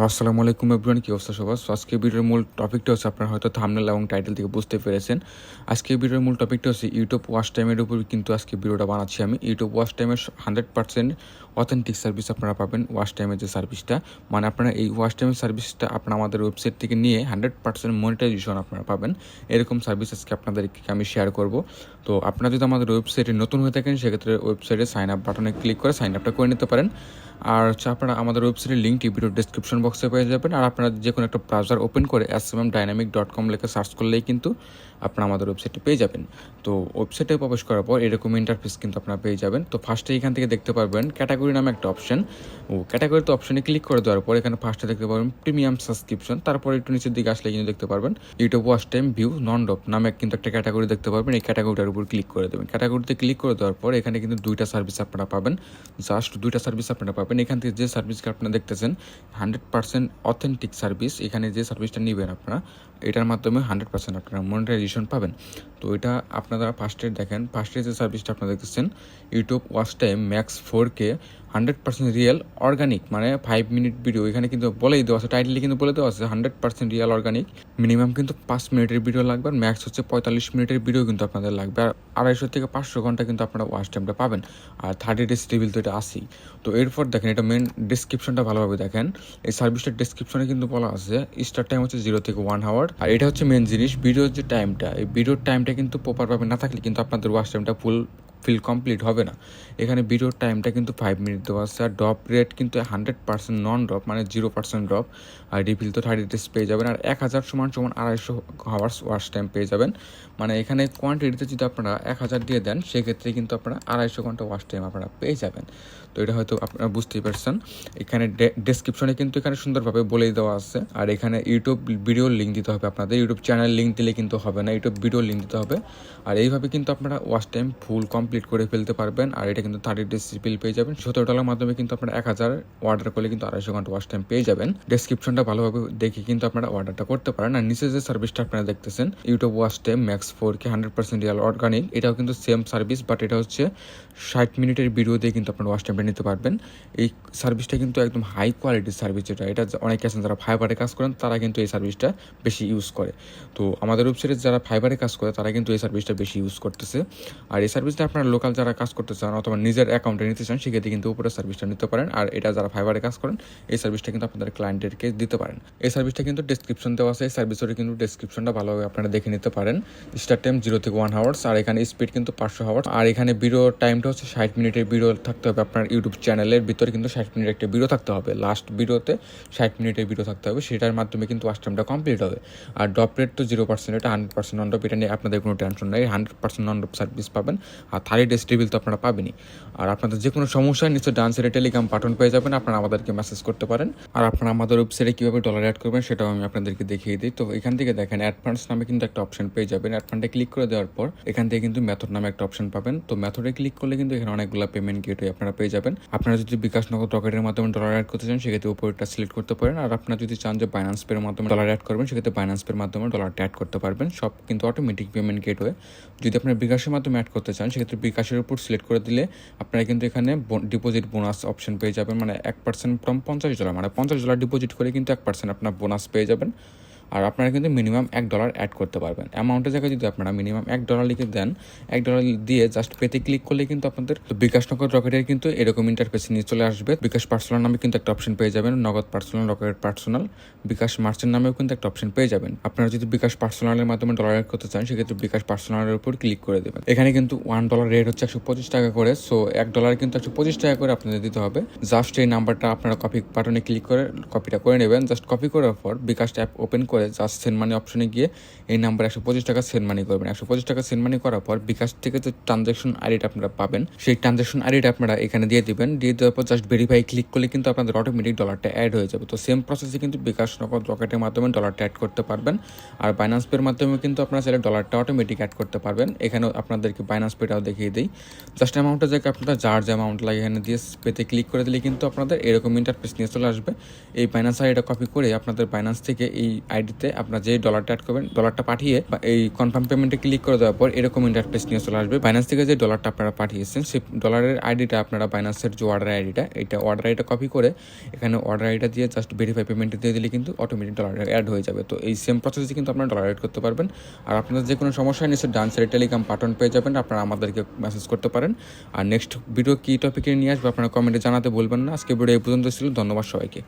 আসসালামু আলাইকুম এভরিওয়ান, কি অবস্থা সবার? সো আজকে ভিডিওর মূল টপিকটা হচ্ছে, আপনারা হয়তো থাম্বনেল এবং টাইটেল থেকে বুঝতে পেরেছেন। আজকে ভিডিওর মূল টপিকটা হচ্ছে ইউটিউব ওয়াচ টাইমের উপর কিন্তু আজকে ভিডিওটা বানাচ্ছি আমি। ইউটিউব ওয়াচ টাইমের 100% অথেন্টিক সার্ভিস আপনারা পাবেন। ওয়াচ টাইমের যে সার্ভিসটা, মানে আপনারা এই ওয়াচ টাইমের সার্ভিসটা আপনারা আমাদের ওয়েবসাইট থেকে নিয়ে 100% মনিটাইজেশন আপনারা পাবেন। এরকম সার্ভিস আজকে আপনাদেরকে আমি শেয়ার করব। তো আপনারা যদি আমাদের ওয়েবসাইটে নতুন হয়ে থাকেন, সেক্ষেত্রে ওয়েবসাইটে সাইন আপ বাটনে ক্লিক করে সাইন আপটা করে নিতে পারেন। আর হচ্ছে আপনারা আমাদের ওয়েবসাইটের লিঙ্কটি ভিডিও ডিসক্রিপশন বক্সে পেয়ে যাবেন। আর আপনারা যে কোনো একটা ব্রাউজার ওপেন করে smmdynamic.com লিখে সার্চ করলেই কিন্তু আপনারা আমাদের ওয়েবসাইটে পেয়ে যাবেন। তো ওয়েবসাইটে প্রবেশ করার পর এরকম ইন্টারফেস কিন্তু আপনারা পেয়ে যাবেন। তো ফার্স্টে এখান থেকে দেখতে পারবেন ক্যাটাগরি নামে একটা অপশন। ক্যাটাগরিতে অপশনে ক্লিক করে দেওয়ার পর এখানে ফার্স্টে দেখতে পারবেন প্রিমিয়াম সাবস্ক্রিপশন। তারপর একটু নিচের দিকে আসলে কিন্তু দেখতে পারবেন YouTube watch time view non depth নামে কিন্তু একটা ক্যাটাগরি দেখতে পারবেন। এই ক্যাটাগরিটার উপর ক্লিক করে দেবেন। ক্যাটাগরিতে ক্লিক করে দেওয়ার পর এখানে কিন্তু দুইটা সার্ভিস আপনারা পাবেন। জাস্ট দুইটা সার্ভিস আপনারা পাবেন। এখান থেকে যে সার্ভিসটা আপনারা দেখতেছেন 100% অথেন্টিক সার্ভিস, এখানে যে সার্ভিসটা নেবেন আপনারা, এটার মাধ্যমে 100% আপনারা মনিটাইজেশন পাবেন। তো এটা আপনারা ফার্স্টে দেখেন, ফার্স্টে যে সার্ভিসটা আপনারা দেখতেছেন YouTube watch time max 4K 100% real organic, মানে 5 মিনিট ভিডিও। এখানে কিন্তু বলেই দেওয়া আছে, টাইটেলে কিন্তু বলে দেওয়া আছে 100% রিয়েল অর্গানিক। মিনিমাম কিন্তু 5 মিনিটের ভিডিও লাগবে, আর ম্যাক্স হচ্ছে 45 মিনিটের ভিডিও কিন্তু আপনাদের লাগবে। আর 250 থেকে 500 ঘন্টা কিন্তু আপনারা ওয়াচ টাইমটা পাবেন। আর 30 ডেজ রিভিল তো এটা আসি। তো এরপর দেখেন, এটা মেন ডিসক্রিপশনটা ভালোভাবে দেখেন। এই সার্ভিসটার ডিসক্রিপশনে কিন্তু বলা আছে স্টার্ট টাইম হচ্ছে 0 থেকে 1 আওয়ার। আর এটা হচ্ছে মেন জিনিস, ভিডিওর যে টাইমটা, এই ভিডিওর টাইমটা কিন্তু প্রপারভাবে না থাকলে কিন্তু আপনাদের ওয়াচ টাইমটা ফিল কমপ্লিট হবে না। এখানে ভিডিওর টাইমটা কিন্তু 5 মিনিট দেওয়া আছে। আর ড্রপ রেট কিন্তু 100% নন ড্রপ, মানে 0% ড্রপ। আর রিভিল তো 30 ডেজ পেয়ে যাবেন। আর 1000 সমান 250 আওয়ার্স ওয়াচ টাইম পেয়ে যাবেন। মানে এখানে কোয়ান্টিটিতে যদি আপনারা 1000 দিয়ে দেন, সেক্ষেত্রে কিন্তু আপনারা 250 ঘন্টা ওয়াচ টাইম আপনারা পেয়ে যাবেন। তো এটা হয়তো আপনারা বুঝতেই পারছেন। এখানে ডেসক্রিপশনে কিন্তু এখানে সুন্দরভাবে বলেই দেওয়া আছে। আর এখানে ইউটিউব ভিডিওর লিঙ্ক দিতে হবে আপনাদের। ইউটিউব চ্যানেল লিঙ্ক দিলে কিন্তু হবে না, ইউটিউব ভিডিওর লিঙ্ক দিতে হবে। আর এইভাবে কিন্তু আপনারা ওয়াচ টাইম ফুল কমপ্লিট করে ফেলতে পারবেন। আর এটা কিন্তু 30 ডেজ রিভিল পেয়ে যাবেন। $17 মাধ্যমে কিন্তু আপনারা 1000 অর্ডার করলে কিন্তু 250 ঘন্টা ওয়াচ টাইম পেয়ে যাবেন। ডেসক্রিপশনটা ভালোভাবে দেখে কিন্তু আপনারা অর্ডারটা করতে পারেন। আর নিচে যে সার্ভিসটা আপনারা দেখতেছেন YouTube watch time max 4K 100% real organic, এটাও কিন্তু সেম সার্ভিস, বাট এটা হচ্ছে 60 মিনিটের ভিডিও দিয়ে কিন্তু আপনারা ওয়াচ টাইমটা নিতে পারবেন। এই সার্ভিসটা কিন্তু একদম হাই কোয়ালিটির সার্ভিস। এটা অনেকে আছেন যারা ফাইবারে কাজ করেন, তারা কিন্তু এই সার্ভিসটা বেশি ইউজ করে। তো আমাদের ওয়েবসাইটে যারা ফাইবারে কাজ করে, তারা কিন্তু এই সার্ভিসটা বেশি ইউজ করতেছে। আর এই সার্ভিসটা আপনারা লোকাল যারা কাজ করতে চান অথবা নিজের অ্যাকাউন্টে নিতে চান, সেক্ষেত্রে কিন্তু উপরে সার্ভিসটা নিতে পারেন। আর এটা যারা ফাইবারে কাজ করেন, এই সার্ভিসটা কিন্তু আপনাদের ক্লায়েন্টদেরকে দিতে পারেন। এই সার্ভিসটা কিন্তু ডেসক্রিপশন দেওয়া আছে। এই সার্ভিসের কিন্তু ডেসক্রিপশনটা ভালোভাবে আপনারা দেখে নিতে পারেন। স্টার্ট টাইম 0 থেকে 1 আওয়ার্স, আর এখানে স্পিড কিন্তু 500 আওয়ার্স। আর এখানে ভিডিও টাইমটা হচ্ছে 60 মিনিটের ভিডিও থাকতে হবে। আপনার ইউটিউব চ্যানেলের ভিতরে কিন্তু 60 মিনিট একটা ভিডিও থাকতে হবে। লাস্ট ভিডিওতে 60 মিনিটের ভিডিও থাকতে হবে, সেটার মাধ্যমে কিন্তু ওয়াচ টাইমটা কমপ্লিট হবে। আর ড্রপ রেট তো 0%, এটা 100% নন ড্রপ। এটা নিয়ে আপনাদের কোনো টেনশন নেই, 100% নন ড্রপ সার্ভিস পাবেন। আর 30 ডেজ রিভিল তো আপনারা পাবেনই। আর আপনাদের যে কোনো সমস্যা নিচে ডান সাইডে টেলিগ্রাম বাটন পেয়ে যাবেন, আপনারা আমাদেরকে মেসেজ করতে পারেন। আর আপনারা আমাদের ওয়েবসাইটে কীভাবে ডলার অ্যাড করবেন সেটাও আমি আপনাদেরকে দেখিয়ে দিই। তো এখান থেকে দেখেন অ্যাড ফান্ডস নামে কিন্তু একটা অপশন পেয়ে যাবেন। অ্যাড ফান্ডে ক্লিক করে দেওয়ার পর এখান থেকে কিন্তু মেথড নামে একটা অপশন পাবেন। তো মেথডে ক্লিক করলে কিন্তু এখানে অনেকগুলো পেমেন্ট গেটওয়ে আপনারা পেয়ে যাবেন। আপনারা যদি বিকাশ নগদ রকেটের মাধ্যমে ডলার অ্যাড করতে চান, সেক্ষেত্রে উপরটা সিলেক্ট করতে পারেন। আর আপনারা যদি চান যে বাইন্যান্স পের মাধ্যমে ডলার অ্যাড করবেন, সেক্ষেত্রে বাইন্যান্স পের মাধ্যমে ডলারটা অ্যাড করতে পারবেন। সব কিন্তু অটোমেটিক পেমেন্ট গেটওয়ে। যদি আপনারা বিকাশের মাধ্যমে অ্যাড করতে চান, সেক্ষেত্রে বিকাশের উপর সিলেক্ট করে দিলে আপনারা কিন্তু এখানে ডিপোজিট বোনাস অপশন পেয়ে যাবেন। মানে 1% ফ্রম $50, মানে $50 ডিপোজিট করে কিন্তু 1% আপনার বোনাস পেয়ে যাবেন। আর আপনারা কিন্তু মিনিমাম $1 অ্যাড করতে পারবেন। অ্যামাউন্টের জায়গায় যদি আপনারা মিনিমাম $1 লিখে দেন, $1 দিয়ে জাস্ট পেতে ক্লিক করলে কিন্তু আপনাদের বিকাশ নগদ রকেটের কিন্তু এরকম ইন্টারফেস নিয়ে চলে আসবে। বিকাশ পার্সোনাল নামে কিন্তু একটা অপশন পেয়ে যাবেন, নগদ পার্সোনাল, রকেট পার্সোনাল, বিকাশ মার্চেন্ট নামেও কিন্তু একটা অপশন পেয়ে যাবেন। আপনারা যদি বিকাশ পার্সোনালের মাধ্যমে ডলার অ্যাড করতে চান, সেক্ষেত্রে বিকাশ পার্সোনালের উপর ক্লিক করে দেবেন। এখানে কিন্তু $1 রেট হচ্ছে 125 টাকা করে। সো $1 কিন্তু 125 টাকা করে আপনাদের দিতে হবে। জাস্ট এই নাম্বারটা আপনারা কপি বাটনে ক্লিক করে কপিটা করে নেবেন। জাস্ট কপি করার পর বিকাশ অ্যাপ ওপেন করে জাস্ট সেন্ড মানি অপশনে গিয়ে এই নাম্বার 125 টাকা সেন্ড মানি করবেন। 125 টাকা সেন্ড মানি করার পর বিকাশ থেকে যে ট্রানজ্যাকশন আইডিটা আপনারা পাবেন, সেই ট্রানজ্যাকশন আইডিটা আপনারা এখানে দিয়ে দিবেন। দিয়ে দেওয়ার পর জাস্ট ভেরিফাই ক্লিক করলে কিন্তু আপনাদের অটোমেটিক ডলারটা অ্যাড হয়ে যাবে। তো সেম প্রসেসে কিন্তু বিকাশ নগদ রকেটের মাধ্যমে ডলারটা অ্যাড করতে পারবেন। আর বাইন্যান্স পের মাধ্যমে কিন্তু আপনারা চাইলে ডলারটা অটোমেটিক অ্যাড করতে পারবেন। এখানেও আপনাদেরকে বাইন্যান্স পেটাও দেখিয়ে দিই। জাস্ট অ্যামাউন্টের জায়গায় আপনারা যার যে অ্যামাউন্ট লাগে এখানে দিয়ে পেতে ক্লিক করে দিলে কিন্তু আপনাদের এরকম ইন্টারফেস নিয়ে চলে আসবে। এই বাইন্যান্স আইডিটা কপি করে আপনাদের বাইন্যান্স থেকে এই আইডি আইডিতে আপনার যে ডলারটা অ্যাড করবেন, ডলারটা পাঠিয়ে এই কনফার্ম পেমেন্টে ক্লিক করে দেওয়ার পর এরকম ইন্টারফেস নিয়ে চলে আসবে। বাইন্যান্স থেকে যে ডলারটা আপনারা পাঠিয়েছেন সেই ডলারের আইডিটা আপনারা বাইন্যান্সের যে অর্ডার আইডিটা, অর্ডার আইডিটা কপি করে এখানে অর্ডার আইডিটা দিয়ে জাস্ট ভেরিফাই পেমেন্ট দিয়ে দিলে কিন্তু অটোমেটিক ডলার অ্যাড হয়ে যাবে। তো এই সেম প্রসেসে কিন্তু আপনারা ডলার অ্যাড করতে পারবেন। আর আপনাদের যে কোনো সমস্যা নিশ্চয় ডান সাইডে টেলিগ্রাম বাটন পেয়ে যাবেন, আপনারা আমাদেরকে মেসেজ করতে পারেন। আর নেক্সট ভিডিও কী টপিকে নিয়ে আসবে আপনারা কমেন্টে জানাতে বলবেন না। আজকে ভিডিও এই পর্যন্ত ছিল, ধন্যবাদ সবাইকে।